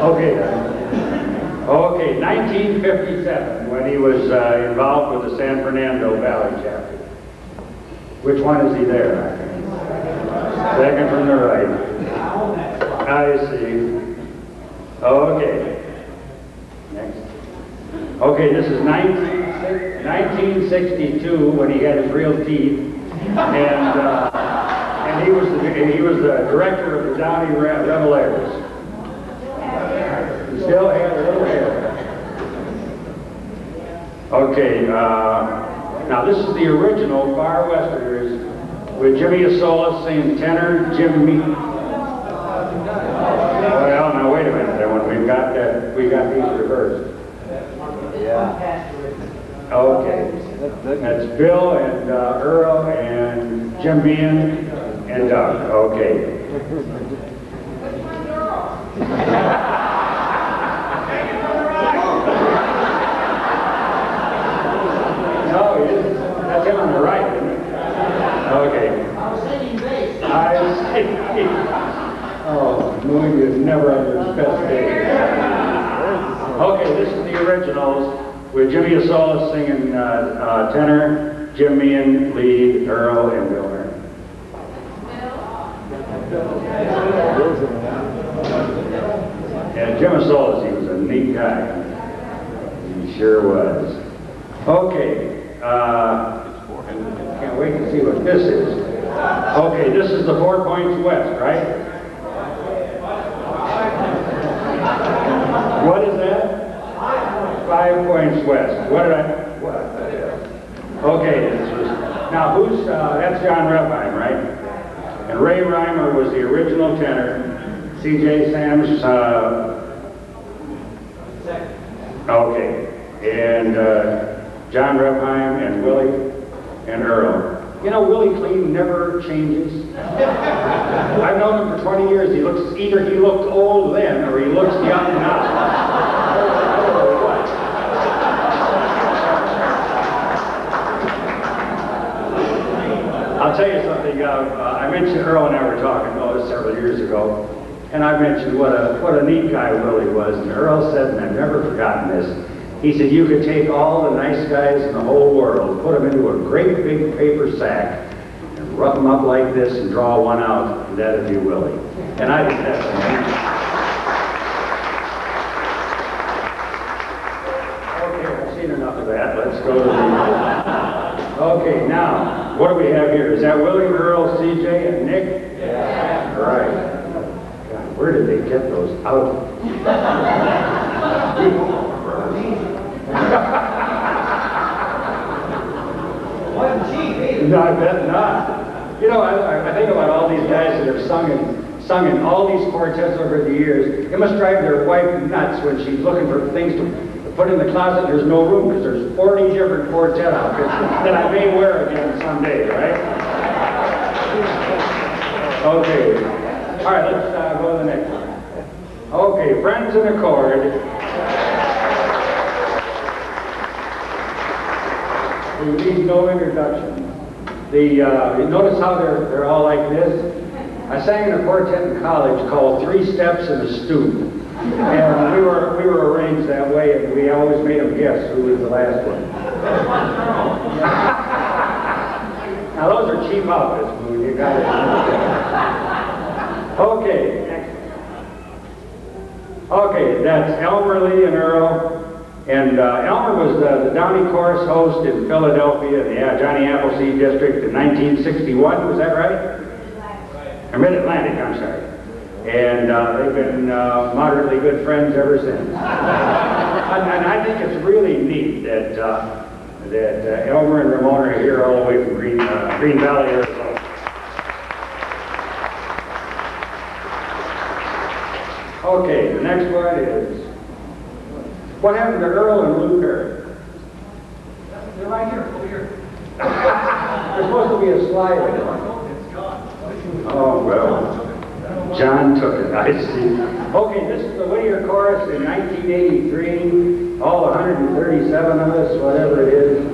Okay. Okay, 1957, when he was involved with the San Fernando Valley chapter. Which one is he there? Second from the right. I see. Okay. Next. Okay, this is 1962 when he had his real teeth, and he was the director of the Downey Revelaires. He still had a little hair. Okay, now this is the original Far Westerners with Jimmy Asola singing tenor, Jimmy. Well, now wait a minute, there. When we got these reversed. Yeah. Okay, that's Bill and Earl and Jim Bean and Doug. Okay. No, he isn't. That's him on the right, isn't it? Okay. I see. Oh, Moon is never under his best day. Okay, this is the originals with Jimmy Asola singing tenor, Jim Meehan lead, Earl, and Bill Murray. Yeah, Jim Asola, he was a neat guy. He sure was. Okay, can't wait to see what this is. Okay, this is the 4 Points West, right? What is that? 5 Points West. What did I? What? Okay, this was. Now who's? That's John Repheim, right? And Ray Reimer was the original tenor. C.J. Sam's. Okay, and John Repheim and Willie and Earl. You know, Willie Clean never changes. I've known him for 20 years. He looks, either he looked old then or he looks young now. I'll tell you something. I mentioned Earl and I were talking several years ago, and I mentioned what a neat guy Willie was. And Earl said, and I've never forgotten this, he said, you could take all the nice guys in the whole world, put them into a great big paper sack, and rough them up like this and draw one out, and that'd be Willie. And I think that's amazing. Okay, I've seen enough of that. Let's go to the... Okay, now, what do we have here? Is that Willie, Earl, CJ, and Nick? Yeah. All right. God, where did they get those out? No, I bet not. You know, I think about all these guys that have sung in all these quartets over the years. It must drive their wife nuts when she's looking for things to put in the closet. There's no room because there's 40 different quartet outfits that I may wear again someday, right? Okay. All right, let's go to the next one. Okay, Friends in Accord. We need no introduction. You notice how they're all like this? I sang in a quartet in college called Three Steps in a Stoop. And we were arranged that way, and we always made them guess who was the last one. Now those are cheap outfits, Moon. You got it. Okay, next one. Okay, that's Elmer Lee and Earl. And Elmer was the Downey Chorus host in Philadelphia, in the Johnny Appleseed District in 1961, was that right? Or Mid-Atlantic, I'm sorry. And they've been moderately good friends ever since. And I think it's really neat that Elmer and Ramona are here all the way from Green Valley, Arizona. Okay, the next one is, what happened to Earl and Lou Perry? They're right here, over here. There's supposed to be a slide. It's gone. Oh, well, John took it, I see. Okay, this is the Whittier Chorus in 1983, all 137 of us, whatever it is.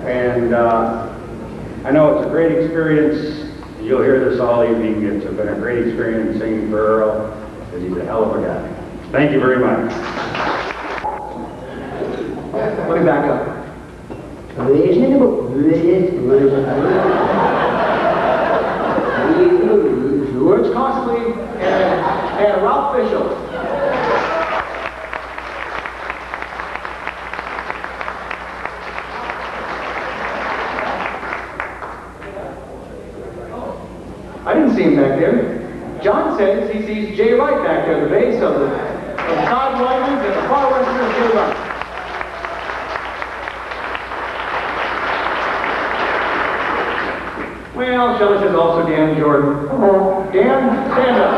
And I know it's a great experience. You'll hear this all evening. It's been a great experience singing for Earl, because he's a hell of a guy. Thank you very much. Let me back up. Words constantly and Ralph Bishop. I didn't see him back there. John says he sees Jay Wright back there, the bass of the side windings and the far western Jay Wright. Well, Shelley says also Dan Jordan. Dan, stand up.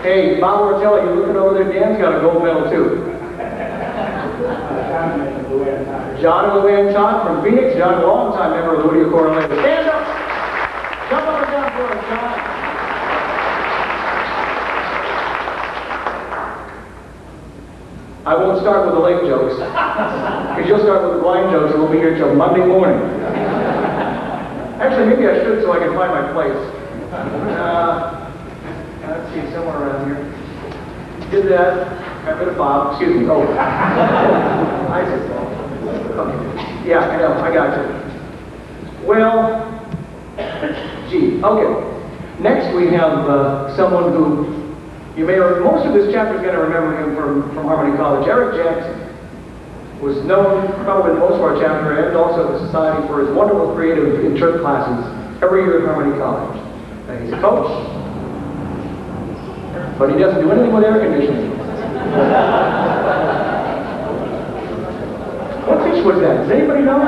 Hey, Bob Ortelli, you looking over there? Dan's got a gold medal too. John and Luann Chon from Phoenix. John, long-time member of the Whittier Choral. Stand up! Jump up and down for us, John. I won't start with the late jokes, because you'll start with the blind jokes and we'll be here till Monday morning. Actually, maybe I should so I can find my place. Let's see, somewhere around here. Did that. Got rid of Bob. Excuse me. Oh. I said so. Okay. Yeah, I know. I got you. Well, gee. Okay. Next we have someone who you may, most of this chapter is going to remember him from Harmony College. Eric Jackson was known probably most of our chapter and also the society for his wonderful creative interp classes every year at Harmony College. He's a coach, but he doesn't do anything with air conditioning. What pitch was that? Does anybody know?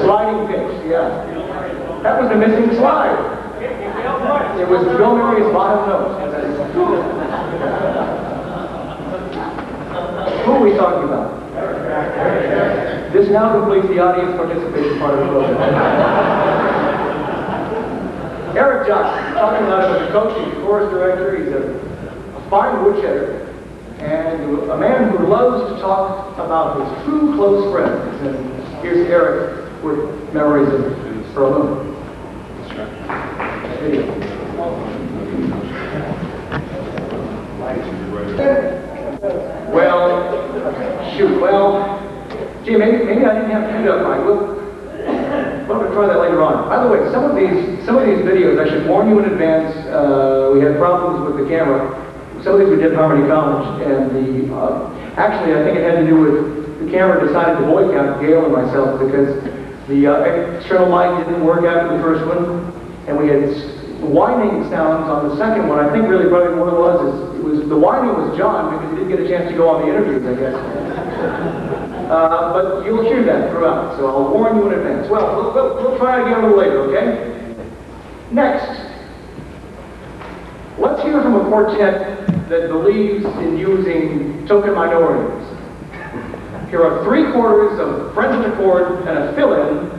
Sliding pitch, yeah. That was the missing slide. It was Bill Murray's bottom note. Who are we talking about? This now completes the audience participation part of the program. Eric Johnson, talking about him as a coach, he's a chorus director, he's a fine woodshedder, and a man who loves to talk about his true close friends. And here's Eric with memories of Earl. Well, shoot, gee, maybe I didn't have to do that right. We're going to try that later on. By the way, some of these videos, I should warn you in advance, we had problems with the camera. Some of these we did at Harmony College, and actually I think it had to do with the camera decided to boycott Gail and myself because the external mic didn't work after the first one, and we had whining sounds on the second one. I think really probably what it was the whining was John because he didn't get a chance to go on the interviews, I guess. But you'll hear that throughout, so I'll warn you in advance. Well, we'll try it again a little later, okay? Next, let's hear from a quartet that believes in using token minorities. Here are 3/4 of Friends in Accord and a fill-in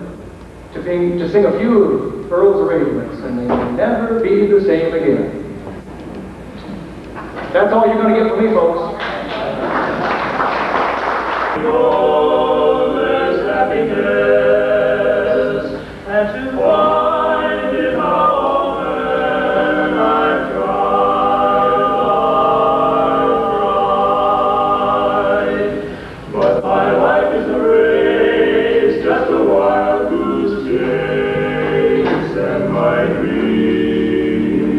to sing a few of Earl's arrangements, and they will never be the same again. That's all you're going to get from me, folks. Oh, there's happiness, and to find it how often I've tried, but my life is a race, just a wild goose chase, and my dreams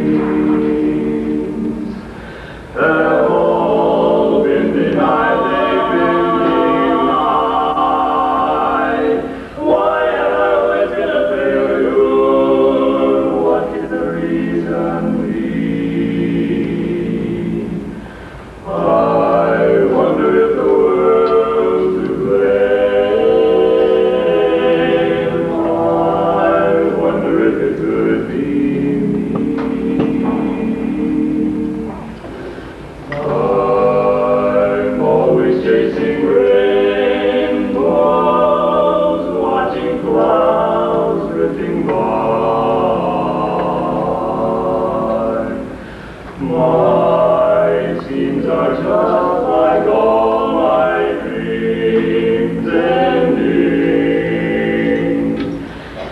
have all been denied.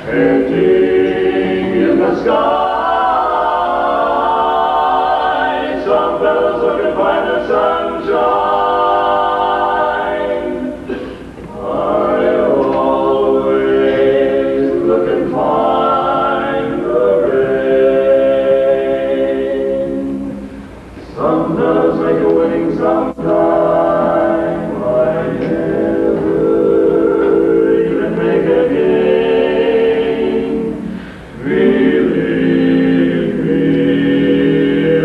Ending sky. Some fellows look and find the sunshine. I always look and find the rain. Some fellows make a winning sometime. I never even make a game. Believe me,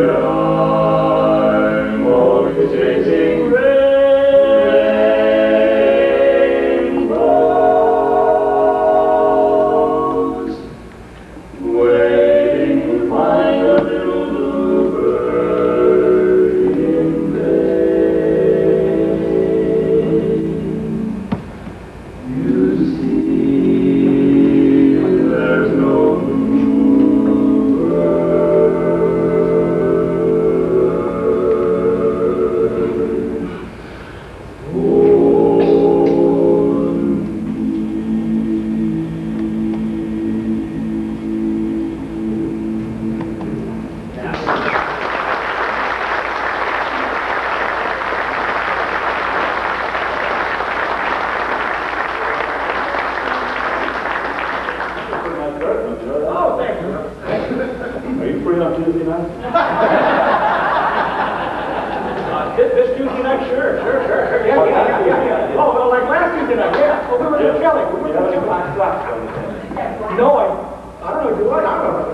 I'm always chasing rainbows, waiting to find a little bluebird in vain. You see, there's no Oh, thank you. Are you free on Tuesday night? This Tuesday night, sure. Yeah. Oh, well, like last Tuesday night, yeah. Well, we were in Kelly. No, I don't know, do I? I don't know.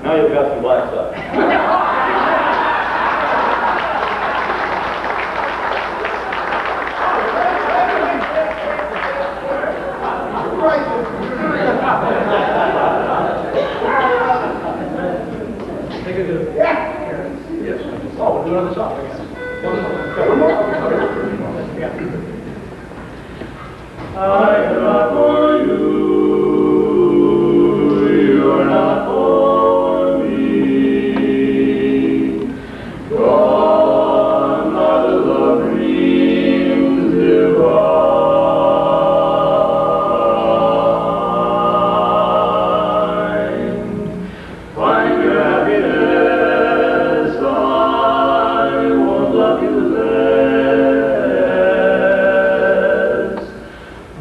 Now you've got some black stuff. Oh, we'll do another song. I'm not for you, you're not for me. Gone are the love dreams divine. Find your happiness, I won't love you less.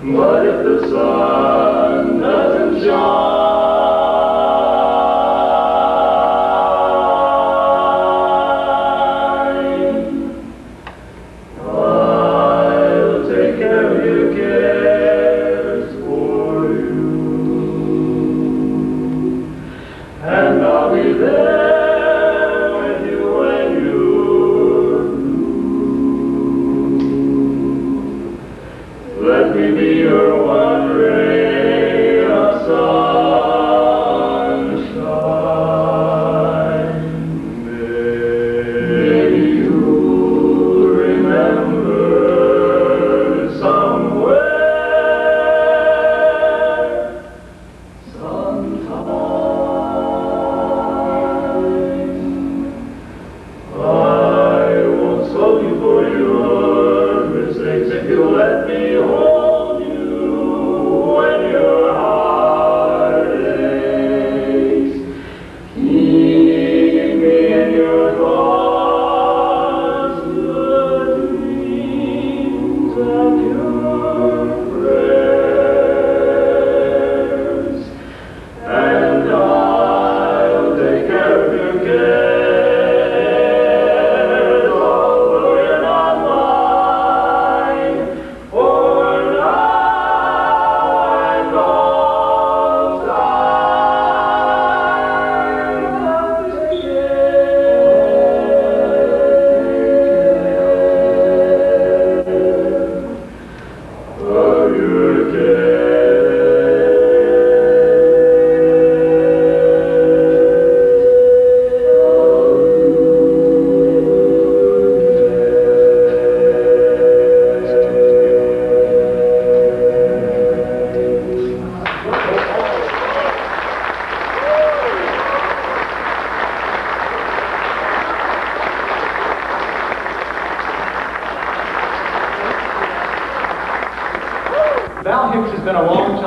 But if the sun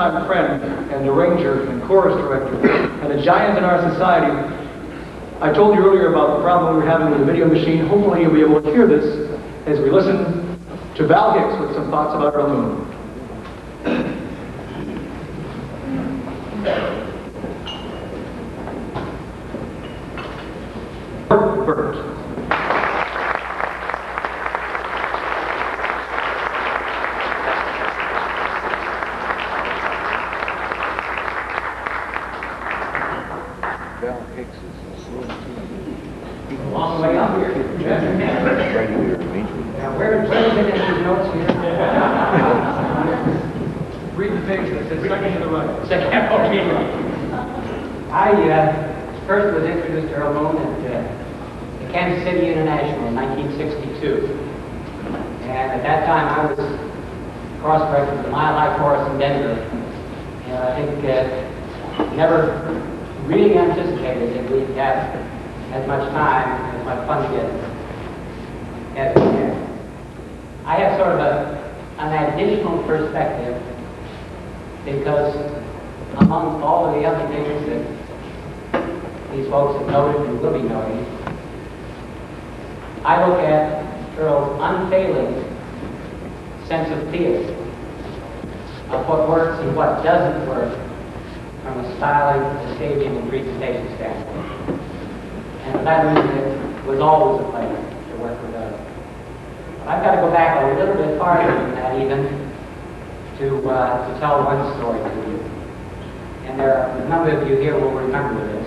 longtime friend and arranger and chorus director, and a giant in our society. I told you earlier about the problem we were having with the video machine. Hopefully you'll be able to hear this as we listen to Val Hicks with some thoughts about Earl Moon. Bert. Val Hicks is A long way up here. regular arrangement. Now, where did you get these notes here? Read the page that says second to the right. Second, okay. I first was introduced to Earl Moon at the Kansas City International in 1962. And at that time, I was cross director of the Mile High Chorus in Denver. And I think never really anticipated that we'd have as much time, as much fun together as we had. I have sort of an additional perspective because among all of the other things that these folks have noted and will be noting, I look at Earl's unfailing sense of theater, of what works and what doesn't work from a styling, a staging, and presentation standpoint. And for that reason, it was always a pleasure to work with Earl. But I've got to go back a little bit farther than that even to tell one story to you. And there are a number of you here will remember this.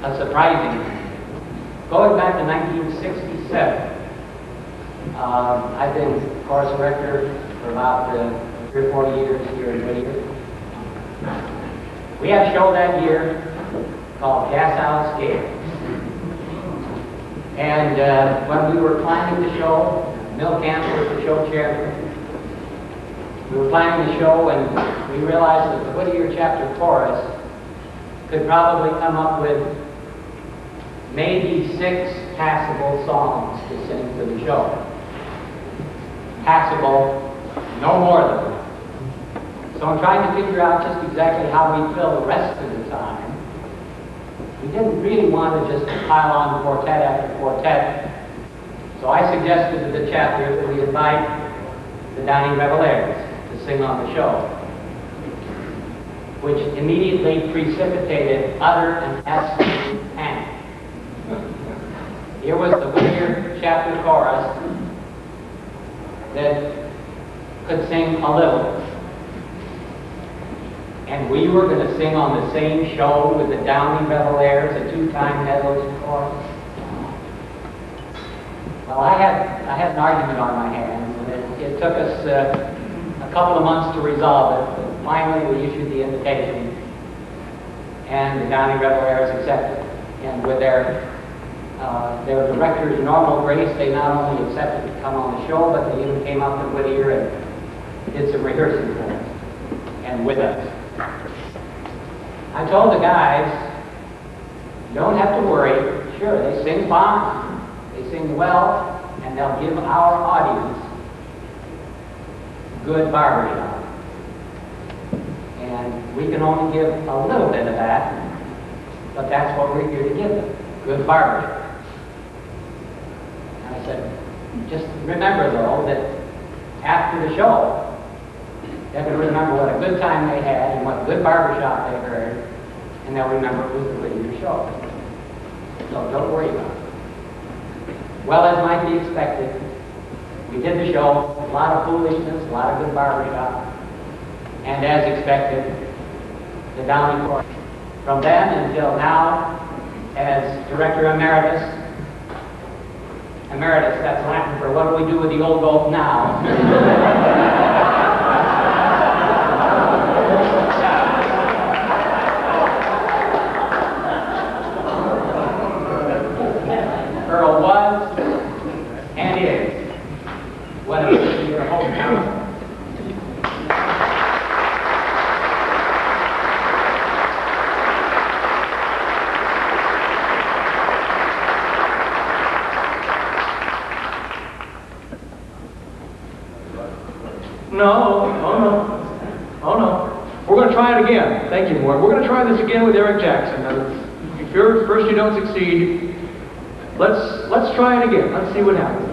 A surprising one. Going back to 1967, I've been chorus director for about 3 or 4 years here in Whittier. We had a show that year called Gas Out Scale. And when we were planning the show, Mill Camp was the show chairman. We were planning the show and we realized that the Whittier chapter chorus could probably come up with maybe 6 passable songs to sing for the show. Passable, no more than that. So I'm trying to figure out just exactly how we fill the rest of the time. We didn't really want to just pile on quartet after quartet. So I suggested to the chapter that we invite the Dining Revelaires to sing on the show, which immediately precipitated utter and absolute panic. Here was the Whittier chapter chorus that could sing a little. And we were going to sing on the same show with the Downey Revelaires, a 2-time medalist chorus. Well, I had an argument on my hands, and it took us a couple of months to resolve it, but finally we issued the invitation, and the Downey Revelaires accepted. And with their director's normal grace, they not only accepted to come on the show, but they even came up to Whittier and did some rehearsing for us, and with us. I told the guys, you don't have to worry. Sure, they sing fine, they sing well, and they'll give our audience good barbershop. And we can only give a little bit of that, but that's what we're here to give them, good barbershop. And I said, just remember though that after the show, they're going to remember what a good time they had and what good barbershop they heard, and they'll remember it was the Whittier show. So don't worry about it. Well, as might be expected, we did the show, a lot of foolishness, a lot of good barbershop, and as expected, the Downey chorus. From then until now, as Director Emeritus, that's Latin for what do we do with the old goat now? Earl was and is one of your hometown. try it again. Thank you, Ward. We're going to try this again with Eric Jackson. Now, if you're first you don't succeed, let's try it again. Let's see what happens.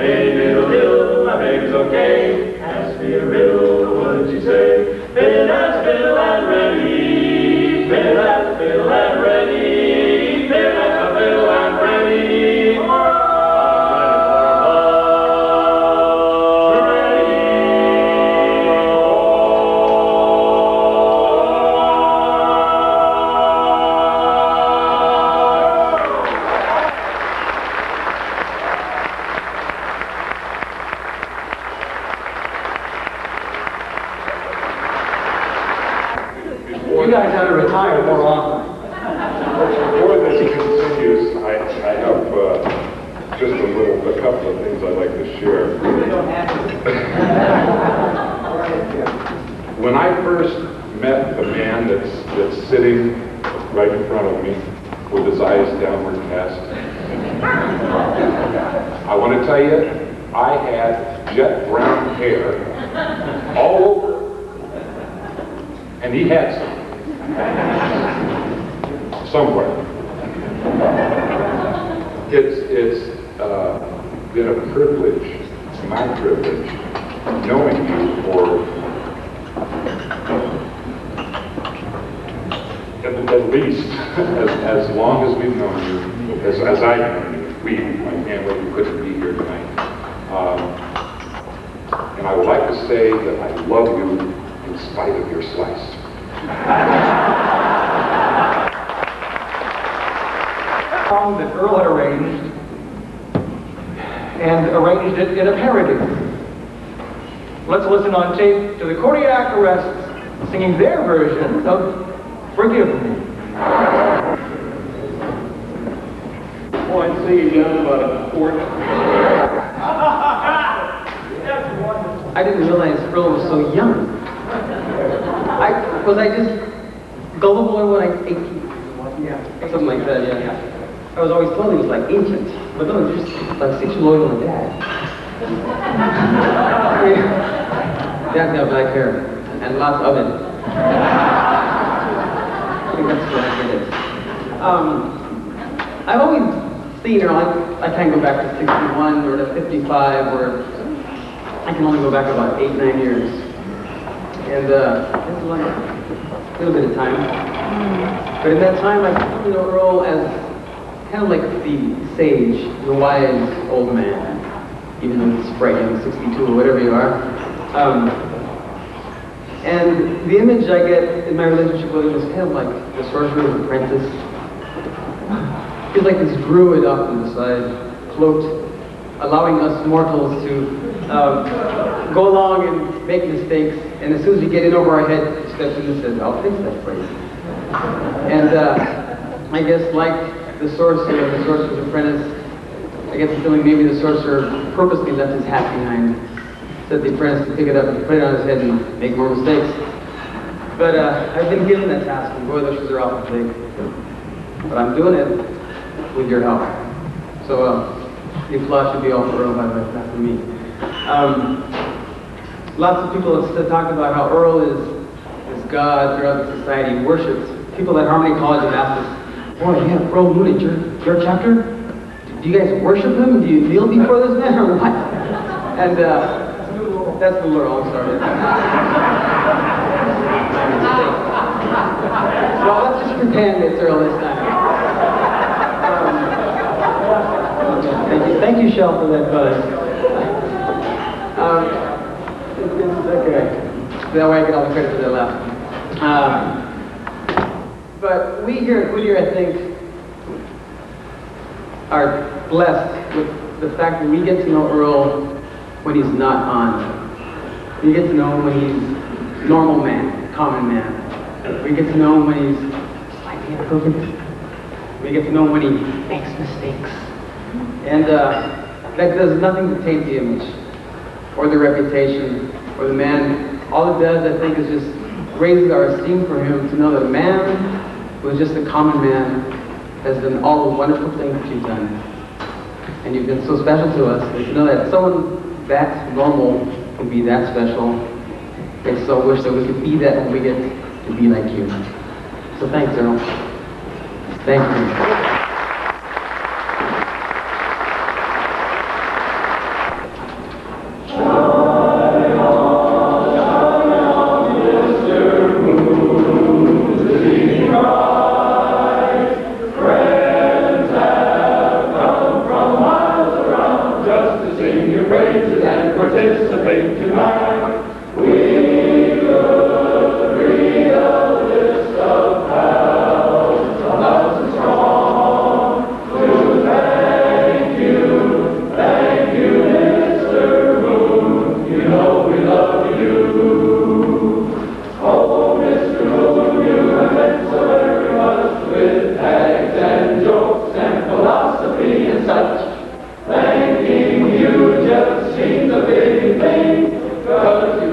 Hey, little, little, my baby's okay. sitting right in front of me with his eyes downward cast. I want to tell you, I had jet brown hair all over, and he had some somewhere. It's been a privilege, my privilege, knowing you for at least as long as we've known you, as I've known you. My family couldn't be here tonight. And I would like to say that I love you in spite of your slice. Song that Earl had arranged, and arranged it in a parody. Let's listen on tape to the Cardiac Arrests singing their version of Forgive Me. Oh, I'd say you got about a quart. I didn't realize Earl was so young. Was I just gullible or what? 18? Yeah. Something like that, yeah. I was always told he was like ancient. But no, just like 6 years older than my dad. Dad's got black hair. And lots of it. I think that's what it is. I've always seen Earl. I can't go back to 61 or to 55 or I can only go back about 8-9 years. And it's like a little bit of time. But in that time, I come to know Earl as kind of like the sage, the wise old man, even though he's bright young, 62 or whatever you are. And the image I get in my relationship with him is kind of like the sorcerer's apprentice. He's like this druid off to the side, cloaked, allowing us mortals to go along and make mistakes, and as soon as we get in over our head, he steps in and says, I'll fix that for you. And I guess like the sorcerer, the sorcerer's apprentice, I get the feeling maybe the sorcerer purposely left his hat behind, so that the apprentice could pick it up and put it on his head and make more mistakes. But I've been given that task, and boy, those shoes are awful big. But I'm doing it with your help. So the applause should be all for Earl, by the way, not for me. Lots of people have talked about how Earl is God throughout the society, worshipped. People at Harmony College have asked us, boy, yeah, Earl Moon at your chapter? Do you guys worship him? Do you kneel before this man, or what? And that's the Earl, I'm sorry. Well, let's just pretend it's Earl this time. Thank you, Shell, for that buzz. It's okay. That way I get all the credit for that laugh. But we here at Whittier, I think, are blessed with the fact that we get to know Earl when he's not on. We get to know him when he's normal man, common man. We get to know him when he's slightly imperfect. We get to know him when he makes mistakes. And that does nothing to taint the image, or the reputation, or the man. All it does, I think, is just raises our esteem for him to know that a man who is just a common man has done all the wonderful things that you've done. And you've been so special to us. And to know that someone that normal can be that special. I so wish that we could be that when we get to be like you. So thanks, Earl. Thank you. Thanking you just seems a big thing, 'cause you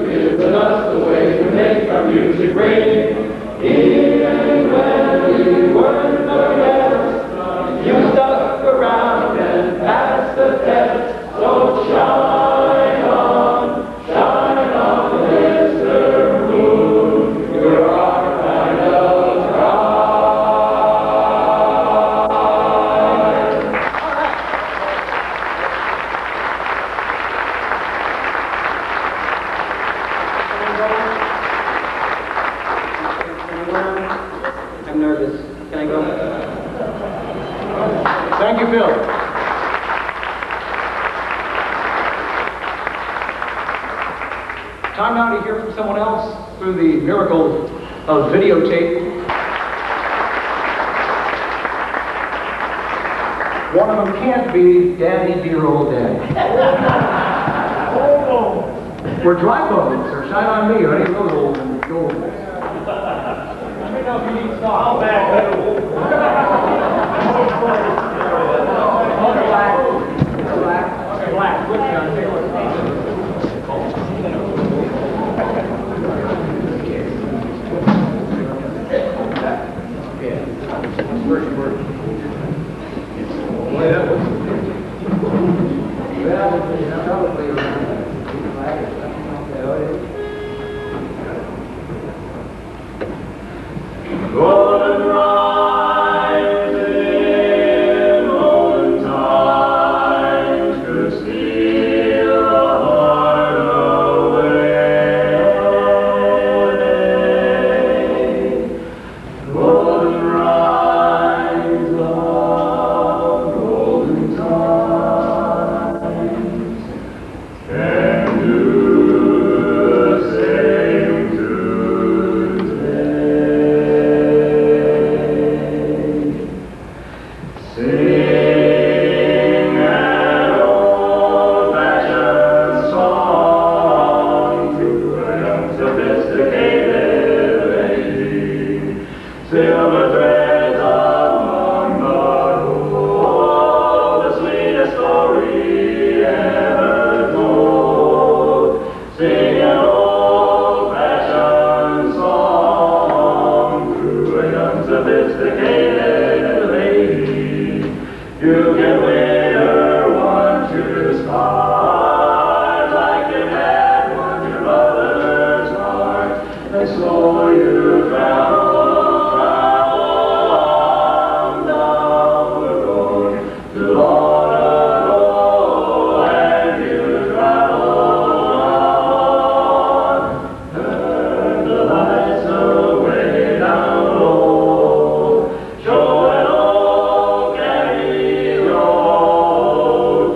Time now to hear from someone else through the miracle of videotape. One of them can't be Daddy, dear old Daddy. We're dry bones, or shine on me, or any of those old ones. Let me know if you need stuff. I'll back Black. Which one? Take a look. Golden rise in olden times could steal the heart away. Golden rise of golden times can do the same today. Sing an old-fashioned song to a young sophisticated lady. Silver threads among the gold, the sweetest story ever told. Sing an old-fashioned song to a young sophisticated lady. You can win her once you start, like your dad won your mother's heart, and so you travel on down the road to Lord and you travel on, turn the lights away down low, show an old carry-on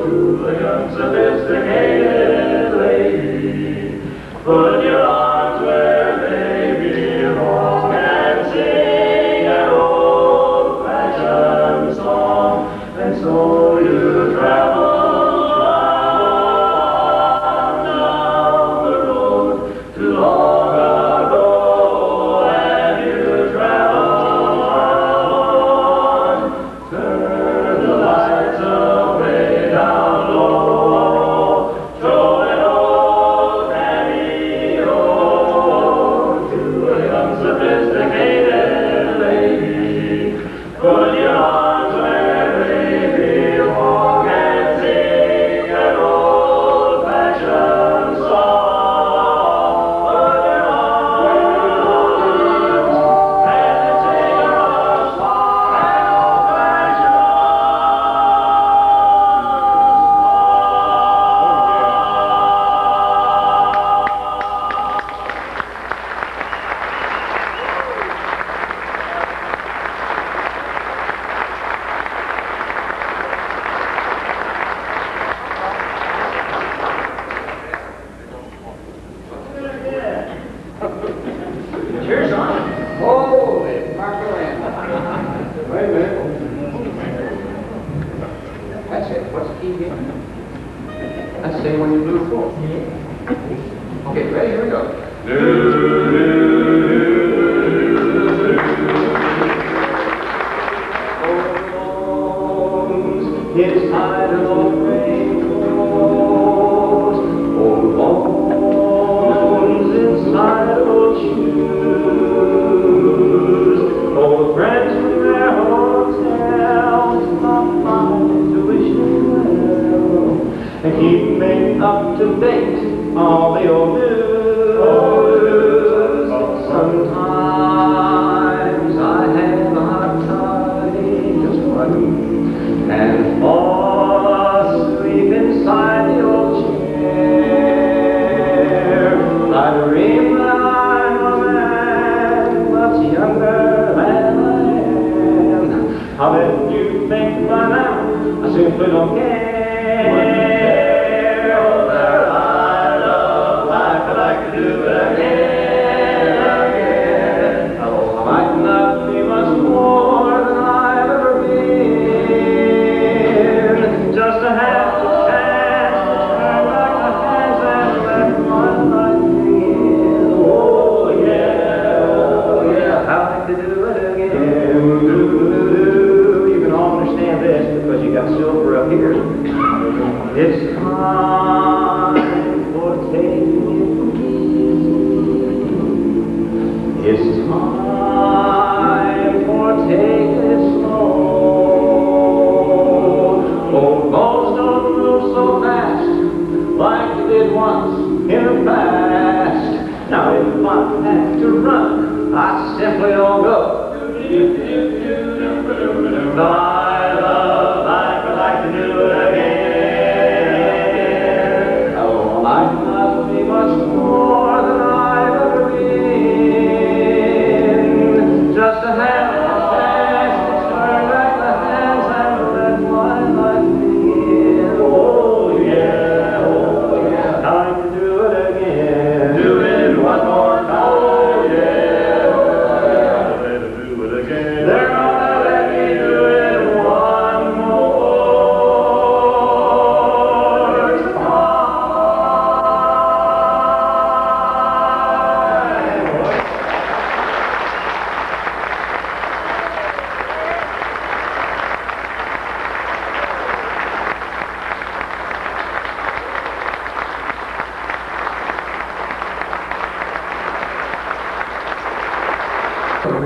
to the young sophisticated lady. Put your arms where they belong and sing an old-fashioned song, and so you travel on down the road to long ago, and you travel on, turn the lights away down low, show an old carry-on to a young sophisticated lady. Put your arms where they belong and sing an old-fashioned song. Put your arms where they belong and sing an old-fashioned Cheers on. Holy Margaret. Wait a minute. That's it. What's the key here? That's the same one you blew before. Okay, ready? Here we go. It's time of rainbows, old bones inside old shoes, old friends from their hotels, stop by to wish you well, and keeping up to date all the old news. Sometimes I have a hard time, just one, and fall asleep inside the old chair. I dream that I'm a man much younger than I am. How did you think by now? I simply don't care. I love life like I do. It's time for take it slow. Old boats don't move so fast like they did once in the past. Now if I have to run, I simply don't go. I love life, I'd like to do it again. Oh, life must be much more than I've ever been. Just to have a chance to turn back the hands and let my life begin. Oh yeah, time to do it again. Do it one more time. Oh yeah, let it do it again. They're gonna let me do it one more time.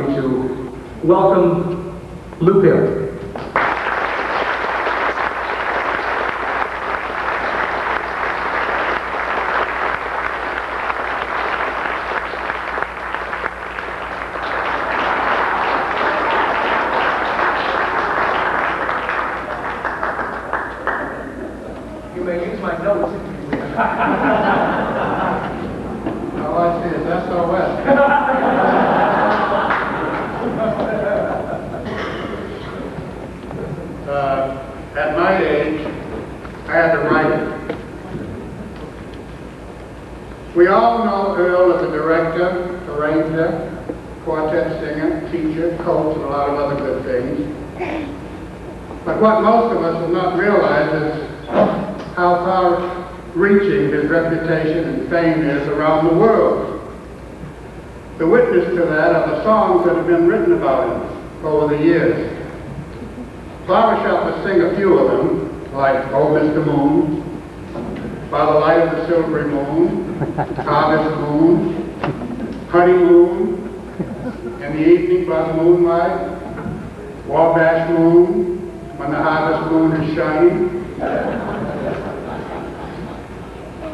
To welcome Luke Earl. You may use my notes. All I see is SOS. At my age, I had to write it. We all know Earl as a director, arranger, quartet singer, teacher, coach, and a lot of other good things. But what most of us will not realize is how far-reaching his reputation and fame is around the world. The witness to that are the songs that have been written about him over the years. Flower Shop will sing a few of them, like Oh Mr. Moon, By the Light of the Silvery Moon, Harvest Moon, Honeymoon, In the Evening by the Moonlight, Wabash Moon, When the Harvest Moon is Shining.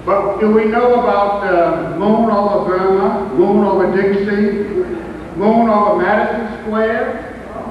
But do we know about Moon over Burma, Moon over Dixie, Moon over Madison Square,